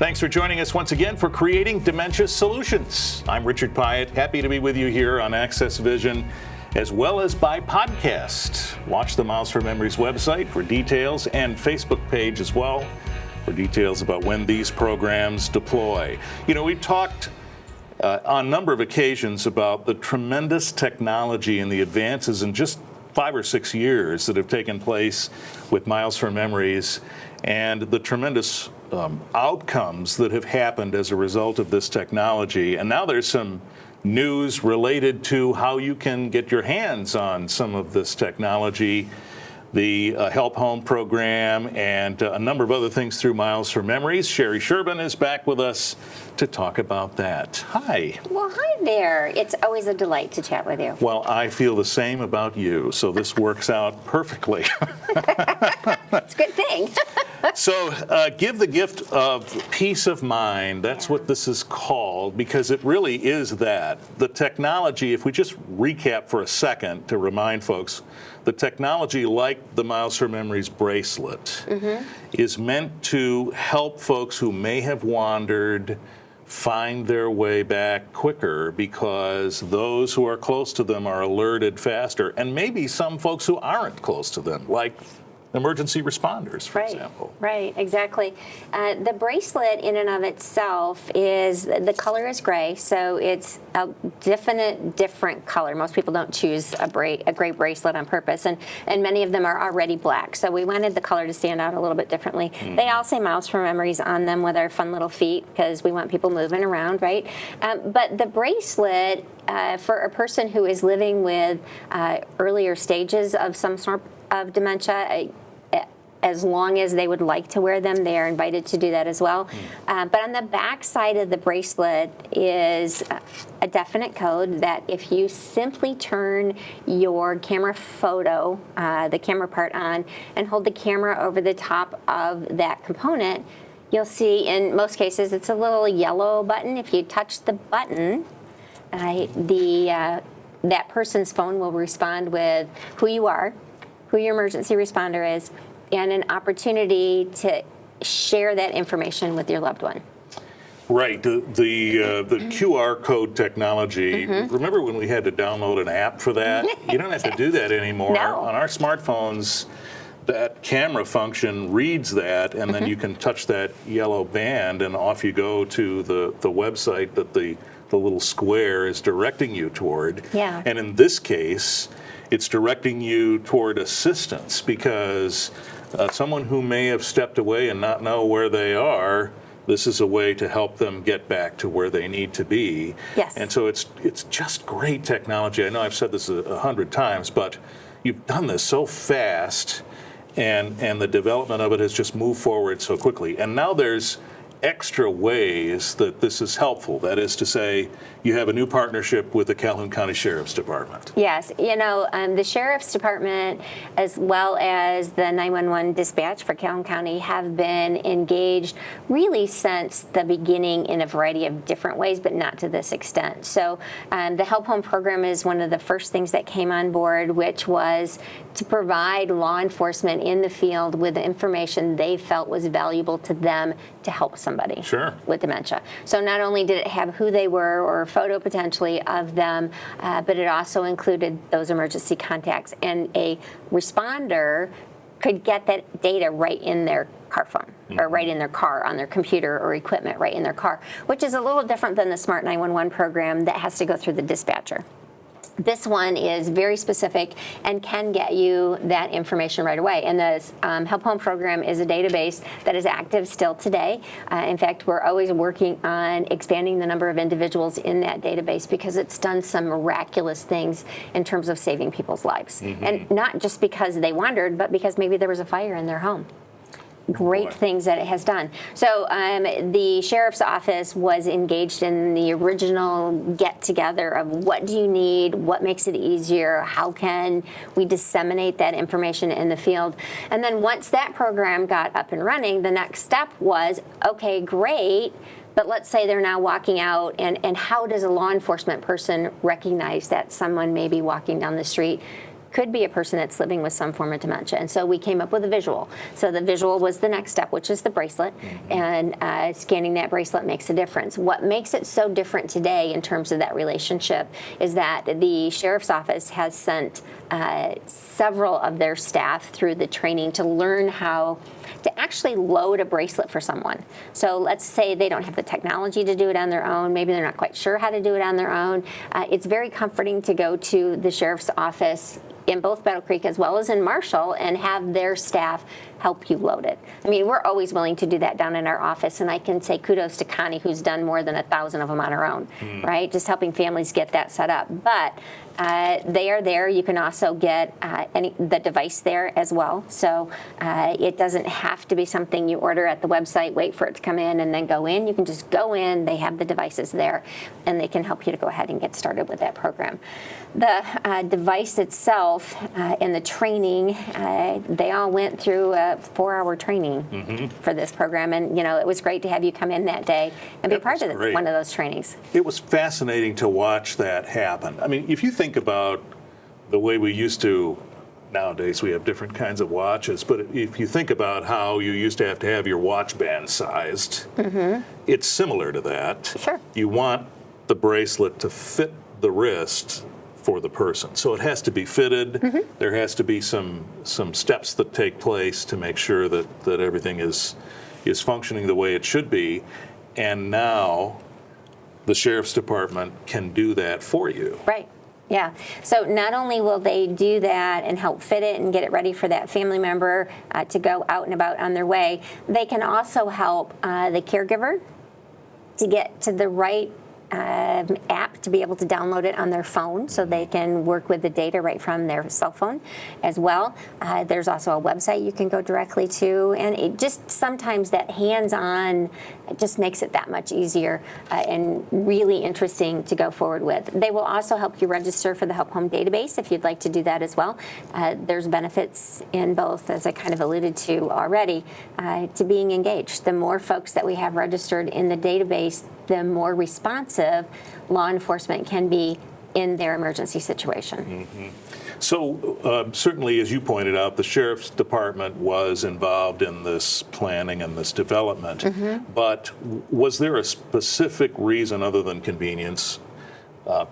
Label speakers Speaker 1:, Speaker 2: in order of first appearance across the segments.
Speaker 1: Thanks for joining us once again for Creating Dementia Solutions. I'm Richard Pyatt, happy to be with you here on Access Vision, as well as by podcast. Watch the Miles for Memories website for details and Facebook page as well for details about when these programs deploy. You know, we've talked on a number of occasions about the tremendous technology and the advances in just 5 or 6 years that have taken place with Miles for Memories and the tremendous outcomes that have happened as a result of this technology. And now there's some news related to how you can get your hands on some of this technology, the Help Home program, and a number of other things through Miles for Memories. Sherry Sherbin is back with us to talk about that. Hi.
Speaker 2: Well, hi there. It's always a delight to chat with you.
Speaker 1: Well, I feel the same about you, so this works out perfectly.
Speaker 2: It's a good thing.
Speaker 1: So give the gift of peace of mind. That's what this is called, because it really is that. The technology, if we just recap for a second to remind folks, the technology, like the Miles for Memories bracelet, is meant to help folks who may have wandered find their way back quicker, because those who are close to them are alerted faster, and maybe some folks who aren't close to them, like emergency responders, for example.
Speaker 2: Right, exactly. The bracelet in and of itself is, the color is gray, so it's a different color. Most people don't choose a gray bracelet on purpose, and many of them are already black. So we wanted the color to stand out a little bit differently. They all say Miles for Memories on them with our fun little feet, because we want people moving around, right? But the bracelet, for a person who is living with earlier stages of some sort of dementia, as long as they would like to wear them, they are invited to do that as well. But on the back side of the bracelet is a definite code that if you simply turn your camera photo, the camera part on, and hold the camera over the top of that component, you'll see, in most cases, it's a little yellow button. If you touch the button, that person's phone will respond with who you are, who your emergency responder is, and an opportunity to share that information with your loved one.
Speaker 1: Right. The QR code technology, remember when we had to download an app for that? You don't have to do that anymore.
Speaker 2: No.
Speaker 1: On our smartphones, that camera function reads that, and then you can touch that yellow band, and off you go to the website that the little square is directing you toward.
Speaker 2: Yeah.
Speaker 1: And in this case, it's directing you toward assistance, because someone who may have stepped away and not know where they are, this is a way to help them get back to where they need to be.
Speaker 2: Yes.
Speaker 1: And so it's just great technology. I know I've said this 100 times, but you've done this so fast, and the development of it has just moved forward so quickly. And now there's extra ways that this is helpful. That is to say, you have a new partnership with the Calhoun County Sheriff's Department.
Speaker 2: Yes, you know, the Sheriff's Department, as well as the 911 dispatch for Calhoun County, have been engaged really since the beginning in a variety of different ways, but not to this extent. So the Help Home program is one of the first things that came on board, which was to provide law enforcement in the field with the information they felt was valuable to them to help somebody with dementia. So not only did it have who they were, or a photo potentially of them, but it also included those emergency contacts, and a responder could get that data right in their car phone, or right in their car, on their computer or equipment right in their car, which is a little different than the Smart 911 program that has to go through the dispatcher. This one is very specific and can get you that information right away. And the Help Home program is a database that is active still today. In fact, we're always working on expanding the number of individuals in that database, because it's done some miraculous things in terms of saving people's lives. And not just because they wandered, but because maybe there was a fire in their home. Great things that it has done. So the sheriff's office was engaged in the original get-together of what do you need, what makes it easier, how can we disseminate that information in the field. And then once that program got up and running, the next step was, okay, great, but let's say they're now walking out, and how does a law enforcement person recognize that someone may be walking down the street could be a person that's living with some form of dementia. And so we came up with a visual. So the visual was the next step, which is the bracelet. And scanning that bracelet makes a difference. What makes it so different today in terms of that relationship is that the sheriff's office has sent several of their staff through the training to learn how to actually load a bracelet for someone. So let's say they don't have the technology to do it on their own. Maybe they're not quite sure how to do it on their own. It's very comforting to go to the sheriff's office in both Battle Creek as well as in Marshall and have their staff help you load it. I mean, we're always willing to do that down in our office, and I can say kudos to Connie, who's done more than 1,000 of them on her own, right? Just helping families get that set up. But they are there. You can also get the device there as well. So it doesn't have to be something you order at the website, wait for it to come in, and then go in. You can just go in. They have the devices there, and they can help you to go ahead and get started with that program. The device itself and the training, they all went through a 4-hour training for this program. And, you know, it was great to have you come in that day and be part of one of those trainings.
Speaker 1: It was fascinating to watch that happen. I mean, if you think about the way we used to, nowadays we have different kinds of watches, but if you think about how you used to have your watch band sized, it's similar to that.
Speaker 2: Sure.
Speaker 1: You want the bracelet to fit the wrist for the person. So it has to be fitted. There has to be some steps that take place to make sure that everything is functioning the way it should be. And now the Sheriff's Department can do that for you.
Speaker 2: Right. Yeah. So not only will they do that and help fit it and get it ready for that family member to go out and about on their way, they can also help the caregiver to get to the right app to be able to download it on their phone so they can work with the data right from their cell phone as well. There's also a website you can go directly to, and it just sometimes that hands-on just makes it that much easier and really interesting to go forward with. They will also help you register for the Help Home database if you'd like to do that as well. There's benefits in both, as I kind of alluded to already, to being engaged. The more folks that we have registered in the database, the more responsive law enforcement can be in their emergency situation.
Speaker 1: So certainly, as you pointed out, the Sheriff's Department was involved in this planning and this development, but was there a specific reason other than convenience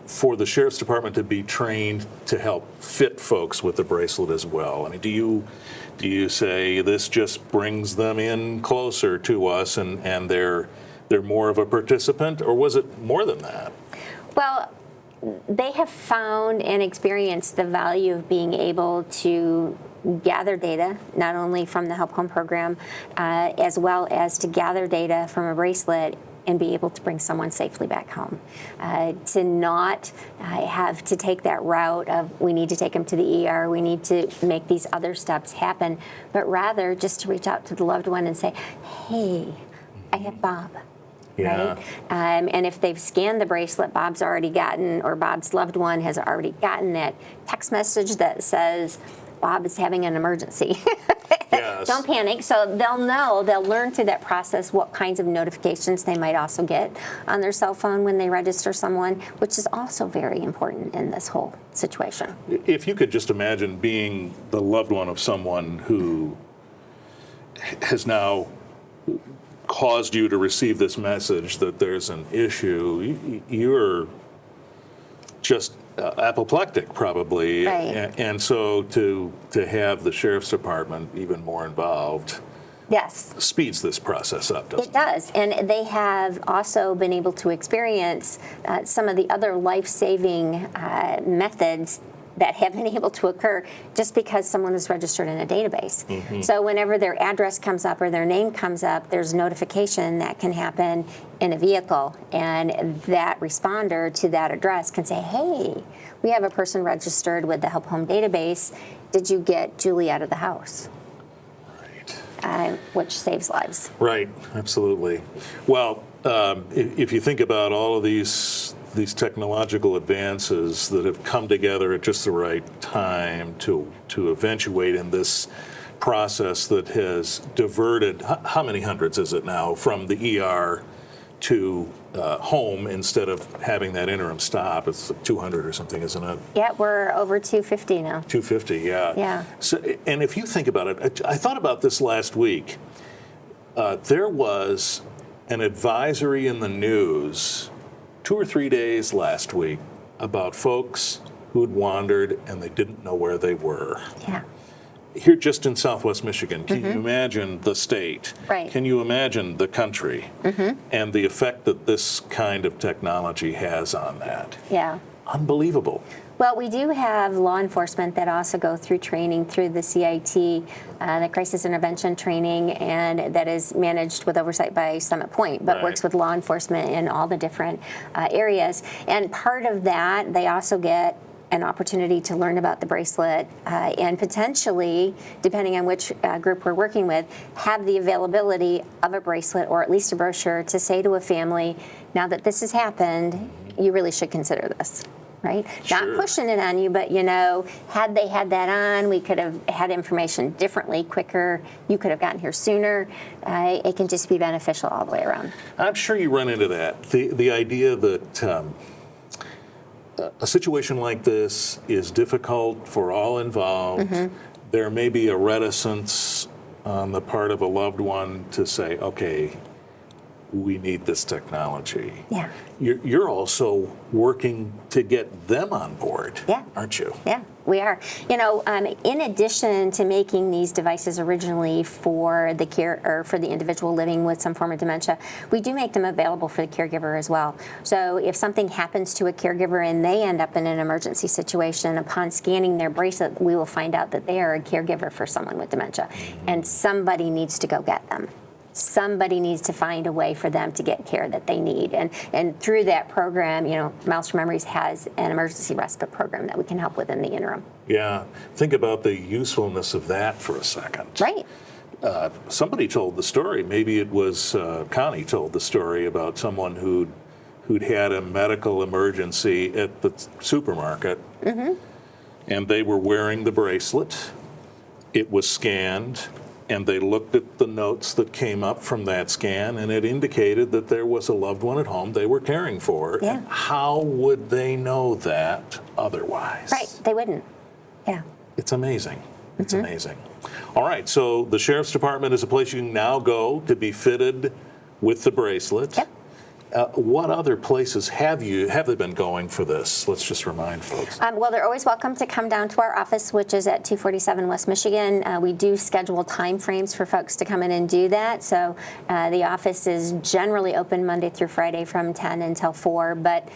Speaker 1: for the Sheriff's Department to be trained to help fit folks with the bracelet as well? I mean, do you say this just brings them in closer to us and they're more of a participant, or was it more than that?
Speaker 2: Well, they have found and experienced the value of being able to gather data, not only from the Help Home program, as well as to gather data from a bracelet and be able to bring someone safely back home. To not have to take that route of we need to take them to the ER, we need to make these other steps happen, but rather just to reach out to the loved one and say, hey, I have Bob.
Speaker 1: Yeah.
Speaker 2: Right? And if they've scanned the bracelet, Bob's already gotten, or Bob's loved one has already gotten that text message that says, Bob is having an emergency.
Speaker 1: Yes.
Speaker 2: Don't panic. So they'll learn through that process what kinds of notifications they might also get on their cell phone when they register someone, which is also very important in this whole situation.
Speaker 1: If you could just imagine being the loved one of someone who has now caused you to receive this message that there's an issue, you're just apoplectic probably,
Speaker 2: Right.
Speaker 1: and so to have the Sheriff's Department even more involved,
Speaker 2: Yes.
Speaker 1: speeds this process up, doesn't
Speaker 2: It does, and they have also been able to experience some of the other life-saving methods that have been able to occur just because someone is registered in a database. So whenever their address comes up or their name comes up, there's notification that can happen in a vehicle, and that responder to that address can say, hey, we have a person registered with the Help Home database. Did you get Julie out of the house?
Speaker 1: Right.
Speaker 2: Which saves lives.
Speaker 1: Right, absolutely. Well, if you think about all of these technological advances that have come together at just the right time to eventuate in this process that has diverted, how many hundreds is it now, from the ER to home instead of having that interim stop. It's like 200 or something, isn't it?
Speaker 2: Yeah, we're over 250 now.
Speaker 1: 250, yeah.
Speaker 2: Yeah.
Speaker 1: So, and if you think about it, I thought about this last week. There was an advisory in the news 2 or 3 days last week about folks who had wandered and they didn't know where they were.
Speaker 2: Yeah.
Speaker 1: Here just in Southwest Michigan, can you imagine the state?
Speaker 2: Right.
Speaker 1: Can you imagine the country? And the effect that this kind of technology has on that?
Speaker 2: Yeah.
Speaker 1: Unbelievable.
Speaker 2: Well, we do have law enforcement that also go through training through the CIT, the Crisis Intervention Training, and that is managed with oversight by Summit Point, but works with law enforcement in all the different areas. And part of that, they also get an opportunity to learn about the bracelet and potentially, depending on which group we're working with, have the availability of a bracelet or at least a brochure to say to a family, now that this has happened, you really should consider this. Right?
Speaker 1: Sure.
Speaker 2: Not pushing it on you, but had they had that on, we could have had information differently, quicker. You could have gotten here sooner. It can just be beneficial all the way around.
Speaker 1: I'm sure you run into that. The idea that a situation like this is difficult for all involved. There may be a reticence on the part of a loved one to say, okay, we need this technology.
Speaker 2: Yeah.
Speaker 1: You're also working to get them on board, aren't you?
Speaker 2: Yeah, we are. In addition to making these devices originally for the for the individual living with some form of dementia, we do make them available for the caregiver as well. So if something happens to a caregiver and they end up in an emergency situation, upon scanning their bracelet, we will find out that they are a caregiver for someone with dementia, and somebody needs to go get them. Somebody needs to find a way for them to get care that they need. And through that program, Miles for Memories has an emergency respite program that we can help with in the interim.
Speaker 1: Yeah. Think about the usefulness of that for a second.
Speaker 2: Right.
Speaker 1: Somebody told the story, maybe it was Connie told the story about someone who'd had a medical emergency at the supermarket, and they were wearing the bracelet. It was scanned, and they looked at the notes that came up from that scan, and it indicated that there was a loved one at home they were caring for.
Speaker 2: Yeah.
Speaker 1: And how would they know that otherwise?
Speaker 2: Right, they wouldn't. Yeah.
Speaker 1: It's amazing. It's amazing. All right, so the Sheriff's Department is a place you can now go to be fitted with the bracelet.
Speaker 2: Yep.
Speaker 1: What other places have they been going for this? Let's just remind folks.
Speaker 2: Well, they're always welcome to come down to our office, which is at 247 West Michigan. We do schedule time frames for folks to come in and do that. So the office is generally open Monday through Friday from 10 until 4, but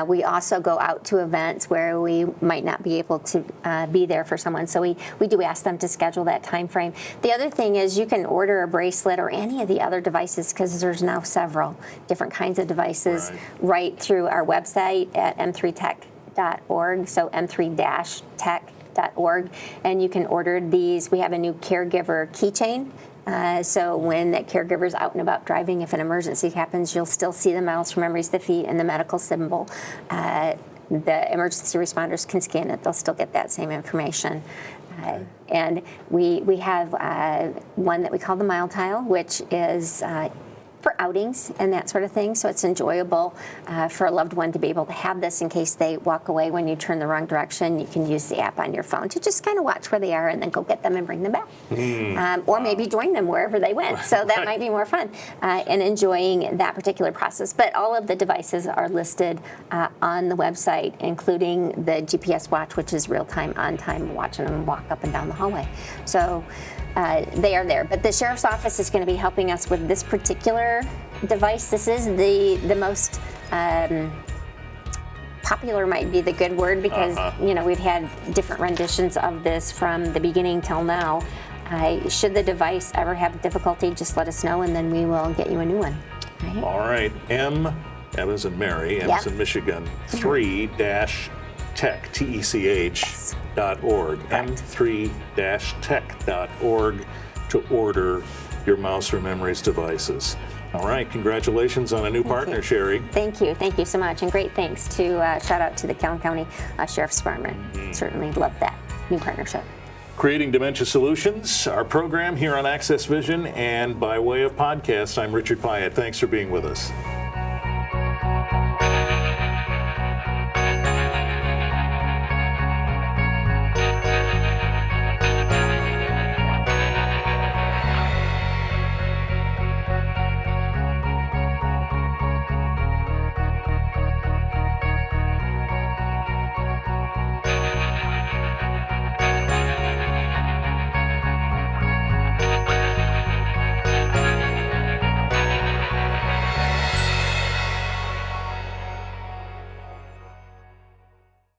Speaker 2: we also go out to events where we might not be able to be there for someone. So we do ask them to schedule that time frame. The other thing is you can order a bracelet or any of the other devices, because there's now several different kinds of devices right through our website at m3tech.org, so m3-tech.org, and you can order these. We have a new caregiver keychain. So when that caregiver's out and about driving, if an emergency happens, you'll still see the Miles for Memories, the feet, and the medical symbol. The emergency responders can scan it. They'll still get that same information. And we have one that we call the Mile Tile, which is for outings and that sort of thing. So it's enjoyable for a loved one to be able to have this in case they walk away when you turn the wrong direction. You can use the app on your phone to just kind of watch where they are and then go get them and bring them back. Or maybe join them wherever they went. So that might be more fun and enjoying that particular process. But all of the devices are listed on the website, including the GPS watch, which is real-time, on-time, watching them walk up and down the hallway. So they are there. But the Sheriff's Office is going to be helping us with this particular device. This is the most popular, might be the good word, because we've had different renditions of this from the beginning till now. Should the device ever have difficulty, just let us know, and then we will get you a new one. Right?
Speaker 1: All right, M as in Mary, M as in Michigan, 3-tech, TECH.org, m3-tech.org to order your Miles for Memories devices. All right, congratulations on a new partner, Sherry.
Speaker 2: Thank you so much, and great thanks to shout out to the Calhoun County Sheriff's Department. Certainly love that new partnership.
Speaker 1: Creating Dementia Solutions, our program here on Access Vision, and by way of podcast, I'm Richard Pyatt. Thanks for being with us.